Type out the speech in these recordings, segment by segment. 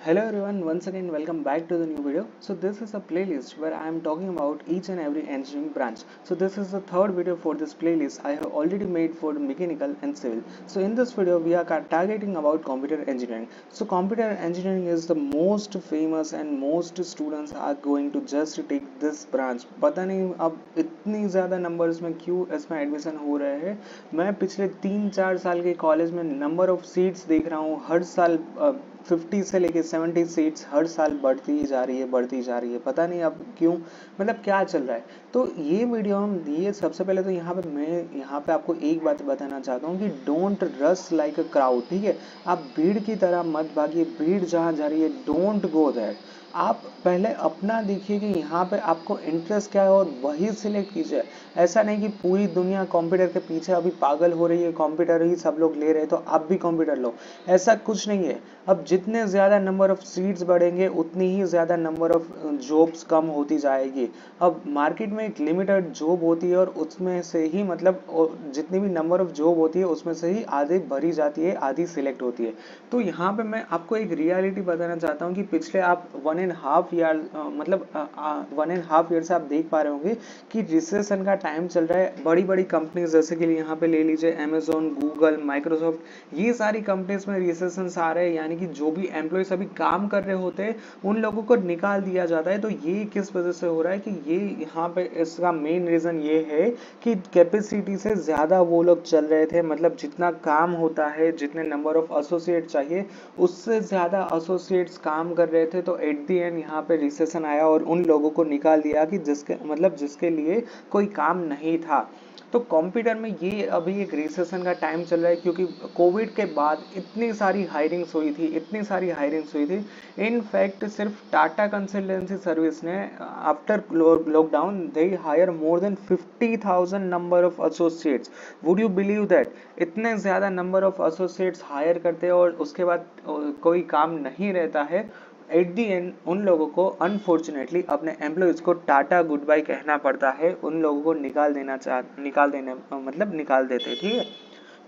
Hello everyone, once again welcome back to the new video. So this is a playlist where I am talking about each and every engineering branch. So this is the third video for this playlist I have already made for the mechanical and civil. So in this video we are targeting about computer engineering. So computer engineering is the most famous and most students are going to just take this branch. पता नहीं अब इतनी ज़्यादा numbers में क्यों इसमें admission हो रहे हैं. मैं पिछले 3-4 साल के कॉलेज में नंबर ऑफ सीट्स देख रहा हूँ. हर साल 50 से लेके 70 सीट्स हर साल बढ़ती जा रही है. पता नहीं अब क्यों, मतलब क्या चल रहा है. तो ये वीडियो हम दिए. सबसे पहले तो यहाँ पे आपको एक बात बताना चाहता हूँ कि don't rush like a crowd. ठीक है, आप भीड़ की तरह मत भागिए. भीड़ जहाँ जा रही है डोंट गो दैट. आप पहले अपना देखिए कि यहाँ पे आपको इंटरेस्ट क्या है और वही सिलेक्ट कीजिए. ऐसा नहीं कि पूरी दुनिया कंप्यूटर के पीछे अभी पागल हो रही है, कंप्यूटर ही सब लोग ले रहे हैं तो आप भी कंप्यूटर लो. ऐसा कुछ नहीं है. अब जितने ज़्यादा नंबर ऑफ सीट्स बढ़ेंगे उतनी ही ज़्यादा नंबर ऑफ जॉब्स कम होती जाएगी. अब मार्केट में एक लिमिटेड जॉब होती है और उसमें से ही मतलब जितनी भी नंबर ऑफ जॉब होती है उसमें से ही आधी भरी जाती है, आधी सिलेक्ट होती है. तो यहाँ पे मैं आपको एक रियलिटी बताना चाहता हूँ कि पिछले आप 1.5 ईयर मतलब 1.5 ईयर से आप देख पा रहे होंगे कि रिसेशन का टाइम चल रहा है. बड़ी बड़ी कंपनीज जैसे कि यहाँ पे ले लीजिए अमेजोन, गूगल, माइक्रोसॉफ्ट, ये सारी कंपनीज में रिसेशन आ रहे हैं. यानी कि जो भी एम्प्लॉयज अभी काम कर रहे होते हैं उन लोगों को निकाल दिया जाता है. तो ये किस वजह से हो रहा है कि ये यहाँ पे इसका मेन रीजन ये है कि कैपेसिटी से ज्यादा वो लोग चल रहे थे. मतलब जितना काम होता है, जितने नंबर ऑफ एसोसिएट चाहिए उससे ज्यादा एसोसिएट्स काम कर रहे थे. तो एट द एंड यहाँ पे रिसेशन आया और उन लोगों को निकाल दिया कि जिसके लिए कोई काम नहीं था. तो कंप्यूटर में ये अभी एक रिसेशन का टाइम चल रहा है क्योंकि कोविड के बाद इतनी सारी हायरिंग्स हुई थी. इनफैक्ट सिर्फ टाटा कंसल्टेंसी सर्विस ने after lockdown they hire more than 50,000 number of associates. Would you believe that इतने ज़्यादा नंबर ऑफ एसोसिएट्स हायर करते हैं और उसके बाद कोई काम नहीं रहता है. एट दी एंड उन लोगों को अनफॉर्चुनेटली अपने एम्प्लॉयज़ को टाटा गुड बाय कहना पड़ता है. उन लोगों को निकाल देते. ठीक है,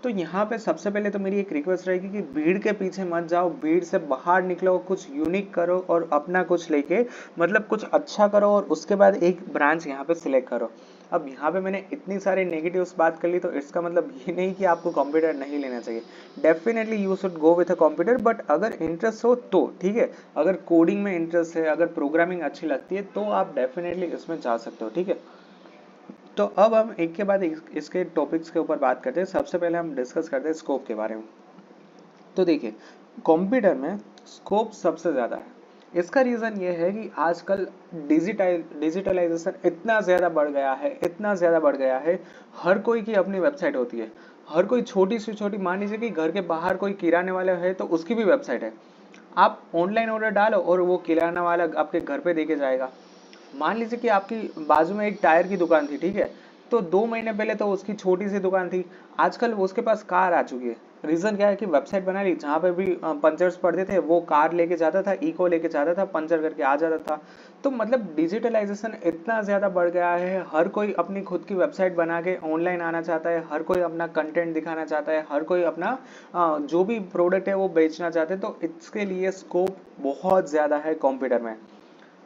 तो यहाँ पे सबसे पहले तो मेरी एक रिक्वेस्ट रहेगी कि भीड़ के पीछे मत जाओ. भीड़ से बाहर निकलो, कुछ यूनिक करो और अपना कुछ लेके मतलब कुछ अच्छा करो और उसके बाद एक ब्रांच यहाँ पे सिलेक्ट करो. अब यहाँ पे मैंने इतनी सारी नेगेटिव्स बात कर ली तो इसका मतलब ये नहीं कि आपको कंप्यूटर नहीं लेना चाहिए. Definitely you should go with a computer, but अगर इंटरेस्ट हो तो ठीक है. अगर कोडिंग में इंटरेस्ट है, अगर प्रोग्रामिंग अच्छी लगती है तो आप डेफिनेटली इसमें जा सकते हो. ठीक है, तो अब हम एक के बाद एक इसके टॉपिक्स के ऊपर बात करते हैं. सबसे पहले हम डिस्कस करते हैं स्कोप के बारे में. तो देखिए, कंप्यूटर में स्कोप सबसे ज़्यादा है. इसका रीज़न ये है कि आजकल डिजिटलाइजेशन इतना ज़्यादा बढ़ गया है. हर कोई की अपनी वेबसाइट होती है. हर कोई छोटी से छोटी, मान लीजिए कि घर के बाहर कोई किराने वाला है तो उसकी भी वेबसाइट है. आप ऑनलाइन ऑर्डर डालो और वो किराना वाला आपके घर पे देके जाएगा. मान लीजिए कि आपकी बाजू में एक टायर की दुकान थी. ठीक है, तो 2 महीने पहले तो उसकी छोटी सी दुकान थी. आजकल उसके पास कार आ चुकी है. रीजन क्या है कि वेबसाइट बना ली. जहाँ पे भी पंचर्स पड़ते थे वो कार लेके जाता था, इको लेके जाता था, पंचर करके आ जाता था. तो मतलब डिजिटलाइजेशन इतना ज्यादा बढ़ गया है. हर कोई अपनी खुद की वेबसाइट बना के ऑनलाइन आना चाहता है. हर कोई अपना कंटेंट दिखाना चाहता है. हर कोई अपना जो भी प्रोडक्ट है वो बेचना चाहते हैं. तो इसके लिए स्कोप बहुत ज्यादा है कंप्यूटर में.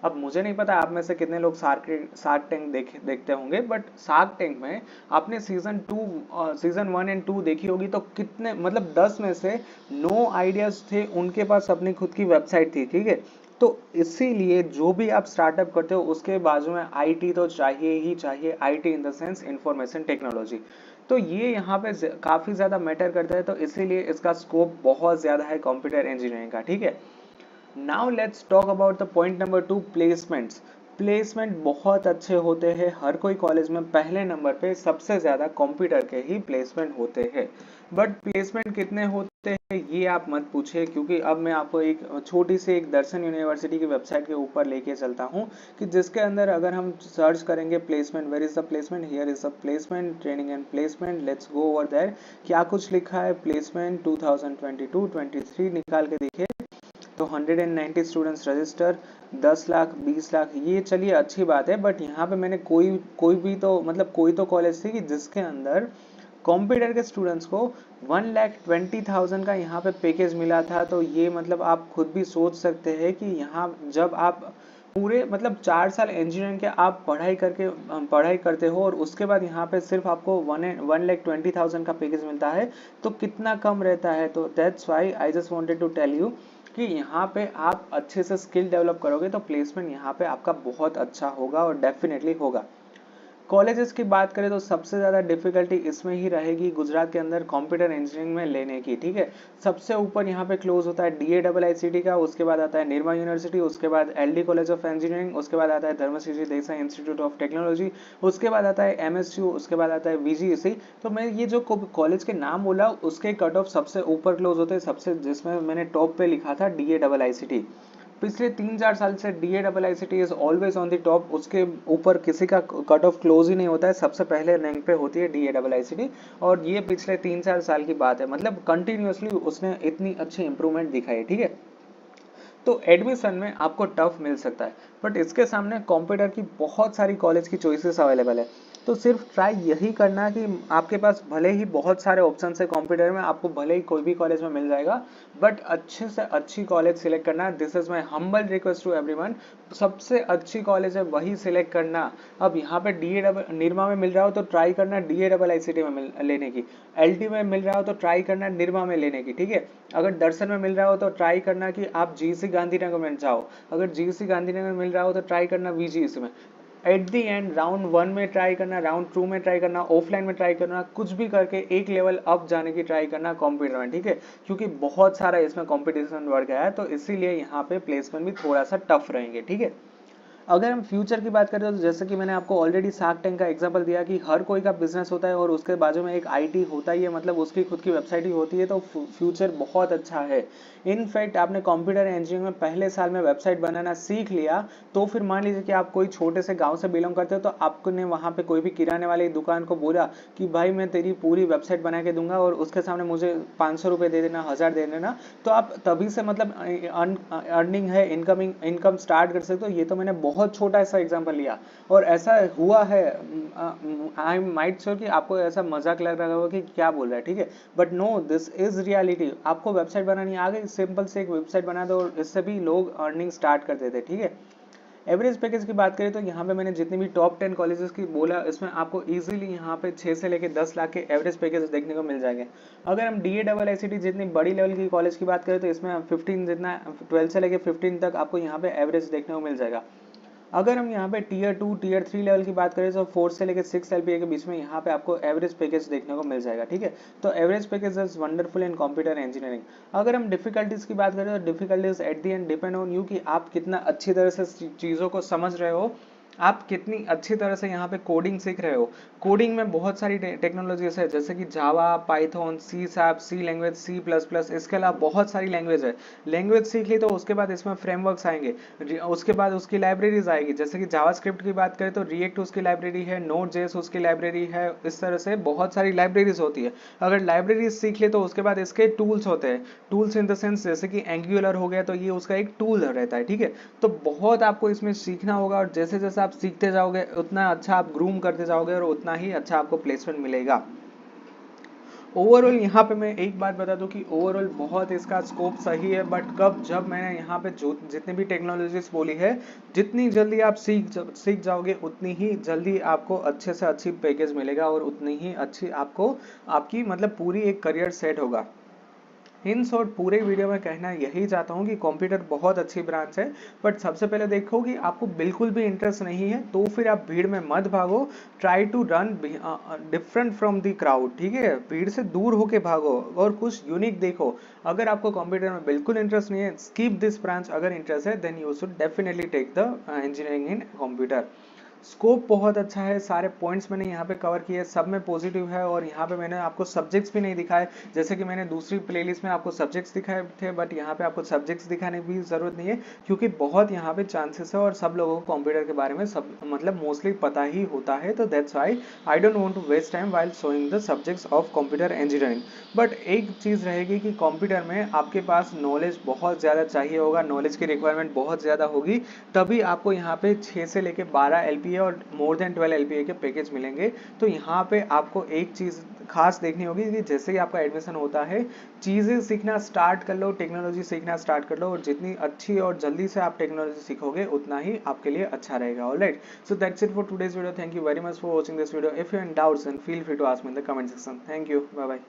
अब मुझे नहीं पता आप में से कितने लोग सार्क टैंक देखते होंगे, बट सार्क टैंक में आपने सीजन 1 एंड 2 देखी होगी. तो कितने मतलब 10 में से 9 आइडियाज थे उनके पास अपनी खुद की वेबसाइट थी. ठीक है, तो इसीलिए जो भी आप स्टार्टअप करते हो उसके बाजू में आईटी तो चाहिए ही चाहिए. IT in the sense information technology. तो ये यहाँ पे काफी ज्यादा मैटर करता है. तो इसीलिए इसका स्कोप बहुत ज्यादा है कंप्यूटर इंजीनियरिंग का. ठीक है, now let's talk about the point number 2, placements. Placement बहुत अच्छे होते हैं. हर कोई कॉलेज में पहले नंबर पे सबसे ज़्यादा कंप्यूटर के ही प्लेसमेंट होते हैं. बट प्लेसमेंट कितने होते हैं ये आप मत पूछिए, क्योंकि अब मैं आपको एक छोटी सी एक दर्शन यूनिवर्सिटी की वेबसाइट के ऊपर लेके चलता हूँ कि जिसके अंदर अगर हम सर्च करेंगे placement, where is the placement, here is the placement, training and placement, let's go over there. क्या कुछ लिखा है, प्लेसमेंट 2022-23 निकाल के देखिए. तो 190 स्टूडेंट्स रजिस्टर, 10 लाख, 20 लाख. ये चलिए अच्छी बात है, बट यहाँ पे मैंने कोई भी तो मतलब कोई तो कॉलेज थी कि जिसके अंदर कंप्यूटर के स्टूडेंट्स को 1,20,000 का यहाँ पे पैकेज मिला था। तो ये मतलब आप खुद भी सोच सकते हैं कि यहाँ जब आप पूरे मतलब 4 साल इंजीनियरिंग के आप पढ़ाई करते हो और उसके बाद यहाँ पे सिर्फ आपको 1,20,000 का पैकेज मिलता है तो कितना कम रहता है। तो that's why I just wanted to tell you कि यहाँ पे आप अच्छे से स्किल डेवलप करोगे तो प्लेसमेंट यहाँ पे आपका बहुत अच्छा होगा और डेफिनेटली होगा। कॉलेजेस की बात करें तो सबसे ज़्यादा डिफिकल्टी इसमें ही रहेगी गुजरात के अंदर कंप्यूटर इंजीनियरिंग में लेने की। ठीक है, सबसे ऊपर यहाँ पे क्लोज होता है DAIICT का, उसके बाद आता है निर्मा यूनिवर्सिटी, उसके बाद LD कॉलेज ऑफ इंजीनियरिंग, उसके बाद आता है Dharmashri Desai institute of technology, उसके बाद आता है MSU, उसके बाद आता है VGC। तो मैं ये जो कॉलेज के नाम बोला उसके कट ऑफ सबसे ऊपर क्लोज होते हैं, सबसे जिसमें मैंने टॉप पे लिखा था DAIICT। पिछले 3-4 साल से DAIICT is always on the top, उसके ऊपर किसी का कट ऑफ क्लोज ही नहीं होता है, सबसे पहले रैंक पे होती है DAIICT। और ये पिछले 3-4 साल की बात है, मतलब कंटिन्यूअसली उसने इतनी अच्छी इंप्रूवमेंट दिखाई है। ठीक है, तो एडमिशन में आपको टफ मिल सकता है, बट इसके सामने कंप्यूटर की बहुत सारी कॉलेज की चॉइसेस अवेलेबल है। तो सिर्फ ट्राई यही करना कि आपके पास भले ही बहुत सारे ऑप्शन है कंप्यूटर में, आपको भले ही कोई भी कॉलेज में मिल जाएगा, बट अच्छे से अच्छी कॉलेज सिलेक्ट करना। This is my humble request to everyone, सबसे अच्छी कॉलेज है वही सिलेक्ट करना। अब यहाँ पे निर्मा में मिल रहा हो तो ट्राई करना DAIICT में लेने की, LT में मिल रहा हो तो ट्राई करना निर्मा में लेने की। ठीक है, अगर दर्शन में मिल रहा हो तो ट्राई करना कि आप GC गांधीनगर में जाओ, अगर GC गांधीनगर में मिल रहा हो तो ट्राई करना VGC में। एट दी एंड राउंड 1 में ट्राई करना, राउंड 2 में ट्राई करना, ऑफलाइन में ट्राई करना, कुछ भी करके एक लेवल अप जाने की ट्राई करना कंप्यूटर में। ठीक है, क्योंकि बहुत सारा इसमें कंपटीशन बढ़ गया है, तो इसीलिए यहाँ पे प्लेसमेंट भी थोड़ा सा टफ रहेंगे। ठीक है, अगर हम फ्यूचर की बात करें तो जैसे कि मैंने आपको ऑलरेडी शार्क टैंक का एग्जांपल दिया कि हर कोई का बिजनेस होता है और उसके बाजू में एक IT होता ही है, मतलब उसकी खुद की वेबसाइट ही होती है, तो फ्यूचर बहुत अच्छा है। इनफैक्ट आपने कंप्यूटर इंजीनियरिंग में पहले साल में वेबसाइट बनाना सीख लिया, तो फिर मान लीजिए कि आप कोई छोटे से गाँव से बिलोंग करते हो, तो आपने वहाँ पे कोई भी किराने वाली दुकान को बोला कि भाई मैं तेरी पूरी वेबसाइट बना के दूंगा और उसके सामने मुझे 500 रुपये दे देना, 1000 दे देना, तो आप तभी से मतलब अर्निंग है, इनकम स्टार्ट कर सकते हो। ये तो मैंने बहुत छोटा सा एग्जांपल लिया और ऐसा हुआ है। आई एम माइट श्योर कि आपको ऐसा मजाक लग रहा होगा कि क्या बोल रहा है। ठीक है, but no, this is reality. आपको वेबसाइट बनानी आ गई, सिंपल से एक वेबसाइट बना दो और इससे भी लोग अर्निंग स्टार्ट कर देते। ठीक है, एवरेज पैकेज की बात करें तो यहाँ पे मैंने जितनी भी टॉप 10 कॉलेजेस की बोला, इसमें आपको इजीली यहाँ पे 6 से लेके 10 लाख के एवरेज पैकेज देखने को मिल जाएंगे। अगर हम DAIICT जितनी बड़ी लेवल की कॉलेज की बात करें तो इसमें 15 जितना 12 से लेके 15 तक आपको यहाँ पे एवरेज देखने को मिल जाएगा। अगर हम यहाँ पे Tier 2 Tier 3 लेवल की बात करें तो 4 से लेकर 6 LPA के बीच में यहाँ पे आपको एवरेज पैकेज देखने को मिल जाएगा। ठीक है, तो average package is wonderful in computer engineering. अगर हम डिफिकल्टीज की बात करें तो difficulties at the end depend on you कि आप कितना अच्छी तरह से चीज़ों को समझ रहे हो, आप कितनी अच्छी तरह से यहाँ पे कोडिंग सीख रहे हो। कोडिंग में बहुत सारी टेक्नोलॉजीज है, जैसे कि Java, Python, C#, C language, C++, इसके अलावा बहुत सारी लैंग्वेज है। लैंग्वेज सीख ली तो उसके बाद इसमें फ्रेमवर्क्स आएंगे, उसके बाद उसकी लाइब्रेरीज आएगी। जैसे कि जावास्क्रिप्ट की बात करें तो रिएक्ट उसकी लाइब्रेरी है, Node.js उसकी लाइब्रेरी है, इस तरह से बहुत सारी लाइब्रेरीज होती है। अगर लाइब्रेरीज सीख ले तो उसके बाद इसके टूल्स होते हैं, टूल्स इन द सेंस जैसे कि एंगुलर हो गया तो ये उसका एक टूल रहता है। ठीक है, तो बहुत आपको इसमें सीखना होगा और जैसे जैसे आप सीखते जाओगे उतना अच्छा आप ग्रूम करते जाओगे और उतना ही अच्छा आपको प्लेसमेंट मिलेगा। ओवरऑल यहाँ पे मैं एक बात बता दूं कि ओवरऑल बहुत इसका स्कोप सही है, बट कब जब मैंने यहाँ पे जो जितने भी टेक्नोलॉजीज बोली है, जितनी जल्दी आप सीख जाओगे उतनी ही जल्दी आपको अच्छे से अच्छी पैकेज मिलेगा और उतनी ही अच्छी आपको आपकी मतलब पूरी एक करियर सेट होगा। इन शॉर्ट पूरे वीडियो में कहना यही चाहता हूँ कि कंप्यूटर बहुत अच्छी ब्रांच है, बट सबसे पहले देखो कि आपको बिल्कुल भी इंटरेस्ट नहीं है तो फिर आप भीड़ में मत भागो। Try to run different from the crowd. ठीक है, भीड़ से दूर होके भागो और कुछ यूनिक देखो। अगर आपको कंप्यूटर में बिल्कुल इंटरेस्ट नहीं है, स्किप दिस ब्रांच। अगर इंटरेस्ट है then you should definitely take the engineering in computer. Scope बहुत अच्छा है, सारे पॉइंट्स मैंने यहाँ पे कवर किए, सब में पॉजिटिव है और यहाँ पे मैंने आपको सब्जेक्ट्स भी नहीं दिखाए। जैसे कि मैंने दूसरी प्लेलिस्ट में आपको सब्जेक्ट्स दिखाए थे, बट यहाँ पे आपको सब्जेक्ट्स दिखाने की जरूरत नहीं है क्योंकि बहुत यहाँ पे चांसेस है और सब लोगों को कंप्यूटर के बारे में सब मतलब मोस्टली पता ही होता है। तो that's why I don't want to waste time while showing the subjects of computer engineering. But एक चीज़ रहेगी कि कंप्यूटर में आपके पास नॉलेज बहुत ज़्यादा चाहिए होगा, नॉलेज की रिक्वायरमेंट बहुत ज़्यादा होगी, तभी आपको यहाँ पे 6 से लेके 12 LPA और मोर देन 12 LPA के पैकेज मिलेंगे। तो यहाँ पे आपको एक चीज़ खास देखनी होगी कि जैसे ही आपका एडमिशन होता है चीज़ें सीखना स्टार्ट कर लो, टेक्नोलॉजी सीखना स्टार्ट कर लो, और जितनी अच्छी और जल्दी से आप टेक्नोलॉजी सीखोगे उतना ही आपके लिए अच्छा रहेगा। Alright, so that's it for today's video. Thank you very much for watching this video. If you in doubts and feel free to ask me in the comment section. Thank you, bye bye.